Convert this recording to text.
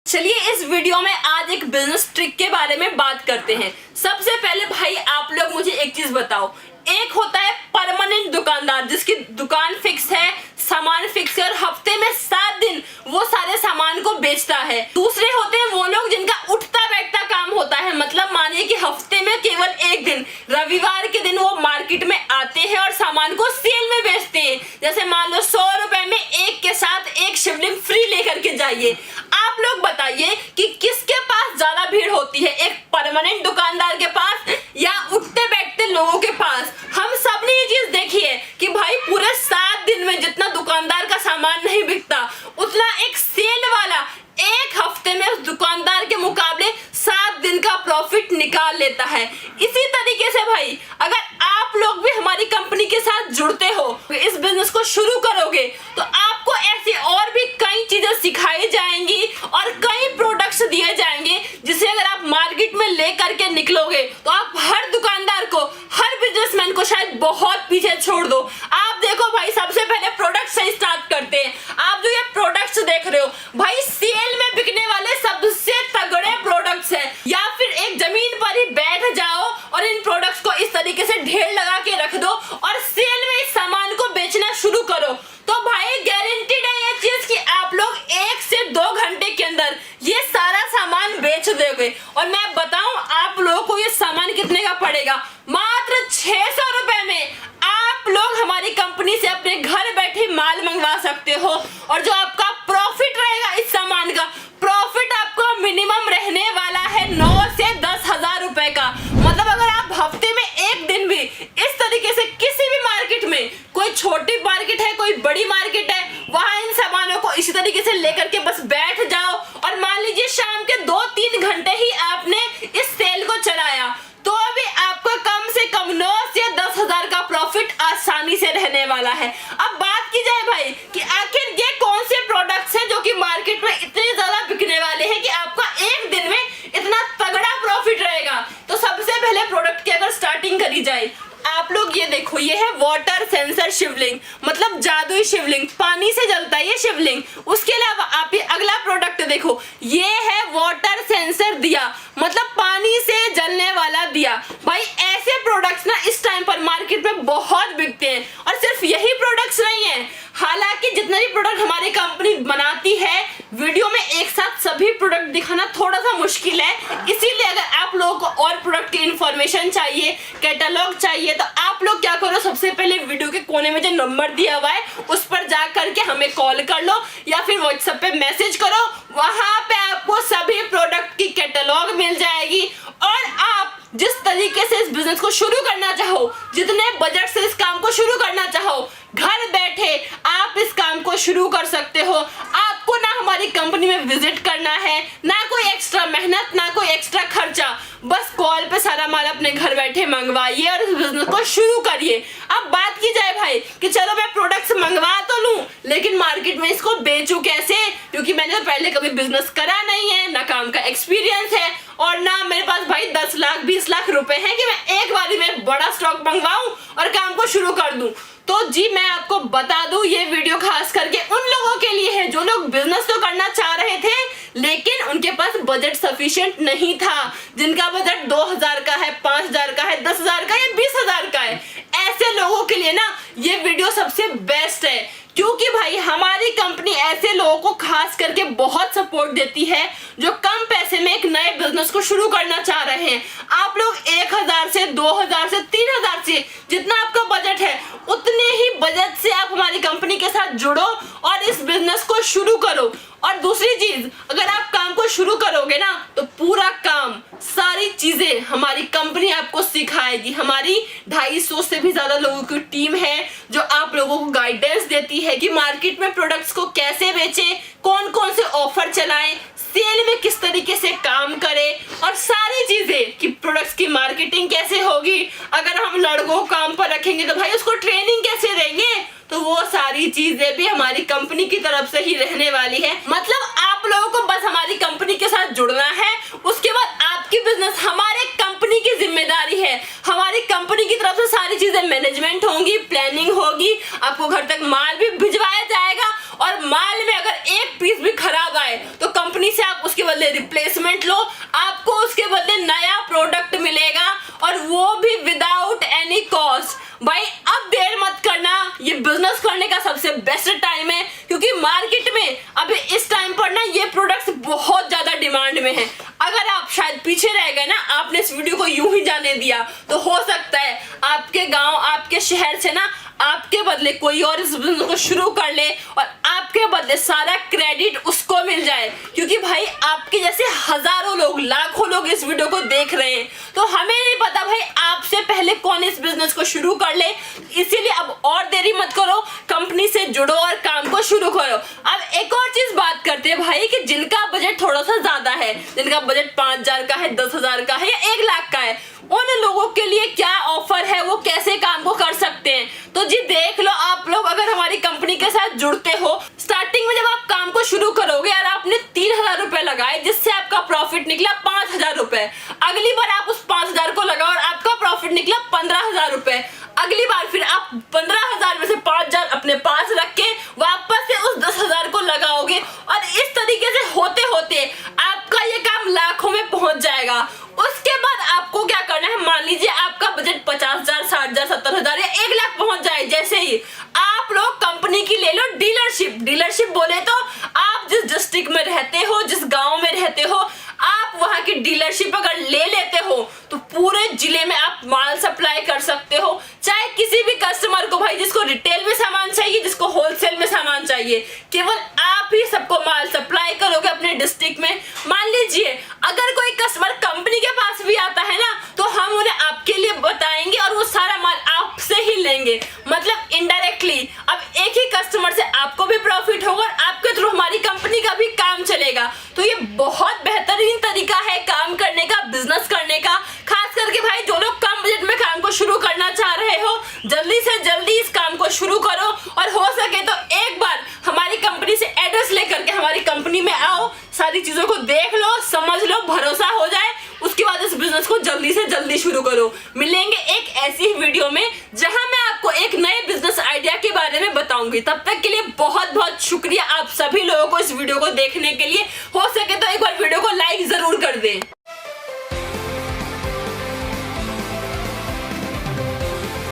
चलिए इस वीडियो में आज एक बिजनेस ट्रिक के बारे में बात करते हैं। सबसे पहले भाई आप लोग मुझे एक चीज बताओ, एक होता है परमानेंट दुकानदार जिसकी दुकान फिक्स है, सामान फिक्स है और हफ्ते में 7 दिन वो सारे सामान को बेचता है। दूसरे होते हैं वो लोग जिनका उठता बैठता काम होता है, मतलब मानिए कि हफ्ते में केवल एक दिन रविवार के दिन वो मार्केट में आते हैं और सामान को सेल में बेचते हैं। जैसे मान लो 100 रुपए में एक के साथ एक शिवलिंग फ्री लेकर के जाइए। आप लोग बताइए कि किसके पास ज्यादा भीड़ होती है, एक परमानेंट दुकानदार के पास या उठते बैठते लोगों के पास। हम सब ने ये चीज देखी है कि भाई पूरे 7 दिन में जितना दुकानदार का सामान नहीं बिकता उतना एक सेल वाला एक हफ्ते में उस दुकानदार के मुकाबले 7 दिन का प्रॉफिट निकाल लेता है। इसी तरीके से भाई अगर आप लोग भी हमारी कंपनी के साथ जुड़ते हो, इस बिजनेस को शुरू करोगे तो आपको ऐसी और भी कई चीजें सिखाई जाएंगी और कई प्रोडक्ट्स दिए जाएंगे जिसे अगर आप मार्केट में ले करके निकलोगे तो आप हर दुकानदार को, हर बिजनेसमैन को शायद बहुत पीछे छोड़ दो। आप देखो भाई, सबसे पहले प्रोडक्ट से स्टार्ट करते हैं। आप जो ये प्रोडक्ट्स देख रहे हो भाई सेल में बिकने वाले सबसे तगड़े प्रोडक्ट्स हैं। या फिर एक जमीन पर ही बैठ जाओ और इन प्रोडक्ट्स को इस तरीके से ढेर लगा के रख दो और सेल में इस सामान को बेचना शुरू करो, तो भाई गारंटीड है ये चीज कि आप लोग 1 से 2 घंटे के अंदर ये सारा सामान बेच दोगे। और मैं बताऊं आप लोगों को ये सामान कितने का पड़ेगा, मात्र 600 रुपए में आप लोग हमारी कंपनी से अपने घर बैठे माल मंगवा सकते हो। और जो आपका प्रॉफिट रहेगा इस सामान का, प्रॉफिट आपको मिनिमम रहने वाला है 9 से 10 हजार रुपए का। मतलब अगर आप हफ्ते में एक दिन भी इस तरीके से किसी भी मार्केट में, कोई छोटी मार्केट है कोई बड़ी मार्केट है, वहां इन सामानों को इसी तरीके से लेकर के बस बैठ जाओ और मान लीजिए शाम के 2-3 घंटे ही आपने इस सेल को चलाया तो अभी आपको कम से कम 9 से 10 हजार का प्रॉफिट आसानी से रहने वाला है। अब बात की जाए भाई कि आखिर ये कौन से प्रोडक्ट्स हैं जो कि मार्केट में इतने ज्यादा बिकने वाले हैं कि आपका एक दिन में इतना तगड़ा प्रॉफिट रहेगा, तो सबसे पहले प्रोडक्ट की अगर स्टार्टिंग करी जाए, आप लोग ये देखो, ये है वाटर सेंसर शिवलिंग, मतलब जादुई शिवलिंग, पानी से जलता है ये शिवलिंग। उसके अलावा आप ये अगला प्रोडक्ट देखो, ये है वाटर सेंसर दिया, मतलब पानी से जलने वाला दिया। भाई ऐसे प्रोडक्ट्स ना इस टाइम पर मार्केट में बहुत बिकते हैं। और सिर्फ यही प्रोडक्ट्स नहीं है, हालांकि जितने भी प्रोडक्ट हमारी कंपनी बनाती है वीडियो में एक साथ सभी प्रोडक्ट दिखाना थोड़ा सा मुश्किल है, इसीलिए अगर आप लोगों को और प्रोडक्ट की इंफॉर्मेशन चाहिए, कैटलॉग चाहिए, तो आप लोग क्या करो, सबसे पहले वीडियो के कोने में जो नंबर दिया हुआ है उस पर जा करके हमें कॉल कर लो या फिर व्हाट्सएप पे मैसेज करो, वहां पे आपको सभी प्रोडक्ट की कैटलॉग मिल जाएगी। और आप जिस तरीके से इस बिजनेस को शुरू करना चाहो, जितने बजट से इस काम को शुरू करना चाहो, घर बैठे आप इस काम को शुरू कर सकते हो। आपको ना हमारी कंपनी में विजिट करना है, ना कोई एक्स्ट्रा मेहनत, ना कोई एक्स्ट्रा खर्चा, बस कॉल पे सारा माल अपने घर बैठे मंगवाइए और इस बिजनेस को शुरू करिए। अब बात की जाए भाई कि चलो मैं प्रोडक्ट्स मंगवा तो लूं लेकिन मार्केट में इसको बेचूं कैसे, क्योंकि मैंने तो पहले कभी बिजनेस करा नहीं है, ना काम का एक्सपीरियंस है और ना मेरे पास भाई 10 लाख 20 लाख रुपए हैं कि मैं एक बारी में बड़ा स्टॉक मंगवाऊं और काम को शुरू कर दूं। तो जी मैं आपको बता दूं, ये वीडियो खास करके उन लोगों के लिए है जो लोग बिजनेस तो करना चाह रहे थे लेकिन उनके पास बजट सफिशिएंट नहीं था, जिनका बजट 2000 का है, 5000 का है, 10,000 का या 20,000 का है। ऐसे लोगों के लिए ना ये वीडियो सबसे बेस्ट है, क्योंकि भाई हमारी कंपनी ऐसे लोगों को खास करके बहुत सपोर्ट देती है जो कम पैसे में एक नए बिजनेस को शुरू करना चाह रहे हैं। आप लोग 1000 से 2000 से 3000 से जितना आपका बजट है उतने ही बजट से आप हमारी कंपनी के साथ जुड़ो और इस बिजनेस को शुरू करो। और दूसरी चीज, अगर आप काम को शुरू करोगे ना तो पूरा काम, सारी चीजें हमारी कंपनी आपको सिखाएगी। हमारी 250 से भी ज्यादा लोगों की टीम है जो आप लोगों को गाइडेंस देती है कि मार्केट में प्रोडक्ट्स को कैसे बेचें, कौन कौन से ऑफर चलाएं, सेल में किस तरीके से काम करें और सारी चीजें कि प्रोडक्ट्स की मार्केटिंग कैसे होगी। अगर हम लड़कों को काम पर रखेंगे तो भाई उसको ट्रेनिंग कैसे देंगे, तो वो सारी चीजें भी हमारी कंपनी की तरफ से ही रहने वाली है। मतलब आप लोगों को बस हमारी कंपनी के साथ जुड़ना है, उसके बाद आपकी बिजनेस हमारे कंपनी की जिम्मेदारी है। हमारी कंपनी की तरफ से सारी चीजें मैनेजमेंट होंगी, प्लानिंग होगी, आपको घर तक माल भी भिजवाया जाएगा और माल में अगर एक पीस भी खराब आए तो कंपनी से आप उसके बदले रिप्लेसमेंट लो, आपको उसके बदले नया प्रोडक्ट मिलेगा और वो भी विदाउट एनी कॉस्ट। भाई अब देर मत करना, ये बिजनेस करने का सबसे बेस्ट टाइम है, क्योंकि मार्केट में अभी इस टाइम पर ना ये प्रोडक्ट्स बहुत ज्यादा डिमांड में है। अगर आप शायद पीछे रह गए ना, आपने इस वीडियो को यूं ही जाने दिया, तो हो सकता है आपके गांव, आपके शहर से ना आपके बदले कोई और इस बिजनेस को शुरू कर ले और आपके बदले सारा क्रेडिट उसको मिल जाए। क्योंकि भाई आपके जैसे हजारों लोग, लाखों लोग इस वीडियो को देख रहे हैं, तो हमें नहीं पता भाई आपसे पहले कौन इस बिजनेस को शुरू कर ले। इसीलिए अब और देरी मत करो, कंपनी से जुड़ो और काम को शुरू करो। अब एक और चीज बात करते हैं भाई कि जिनका बजट थोड़ा सा ज्यादा है, जिनका बजट 5,000 का है, 10,000 का है या 1 लाख का है, उन लोगों के लिए क्या ऑफर है, वो कैसे काम को कर सकते हैं। तो जी देख लो, आप लोग अगर हमारी कंपनी के साथ जुड़ते हो, स्टार्टिंग में जब आप काम को शुरू करोगे और आपने 3,000 रुपए लगाए, जिससे आपका प्रॉफिट निकला 5,000 रुपए, अगली बार आप उस 5,000 को लगाओ और आपका प्रॉफिट निकला 15,000 रुपए, अगली बार फिर आप 15,000 में से 5,000 अपने पास रख के वापस से उस 10,000 को लगाओगे और इस तरीके से होते होते आपका ये काम लाखों में पहुंच जाएगा। उसके बाद आपको क्या करना है, मान लीजिए आपका बजट 50,000, 60,000, 70,000 या 1 लाख पहुंच जाए, जैसे ही आप लोग कंपनी की ले लो डीलरशिप। डीलरशिप बोले तो आप जिस डिस्ट्रिक्ट में रहते हो, जिस गांव में रहते हो, आप वहां की डीलरशिप अगर ले लेते हो तो पूरे जिले में आप माल सप्लाई कर सकते हो, चाहे किसी भी कस्टमर को भाई, जिसको रिटेल में सामान चाहिए, जिसको होलसेल में सामान चाहिए, केवल आप ही सबको माल सप्लाई करोगे अपने डिस्ट्रिक्ट में। मान लीजिए अगर कोई कस्टमर कंपनी के पास भी आता है ना, तो हम उन्हें आपके लिए बताएंगे और वो सारा माल आपसे ही लेंगे, मतलब इनडायरेक्टली। अब एक ही कस्टमर से आपको भी प्रॉफिट होगा और आपके थ्रू हमारी कंपनी का भी काम चलेगा। तो ये बहुत बेहतरीन तरीका है काम करने का, बिजनेस करने का। खास करके भाई जो लोग कम बजट में काम को शुरू करना चाह रहे हो, जल्दी से जल्दी इस काम को शुरू करो और हो सके तो एक बार हमारी कंपनी से एड्रेस लेकर के हमारी कंपनी में आओ, सारी चीजों को देख लो, समझ लो, भरोसा हो जाए, उसके बाद इस बिजनेस को जल्दी से जल्दी शुरू करो। मिलेंगे एक ऐसी ही वीडियो में जहां मैं आपको एक नए बिजनेस आइडिया के बारे में बताऊंगी। तब तक के लिए बहुत बहुत शुक्रिया आप सभी लोगों को इस वीडियो को देखने के लिए। हो सके तो एक बार वीडियो को लाइक जरूर कर दें।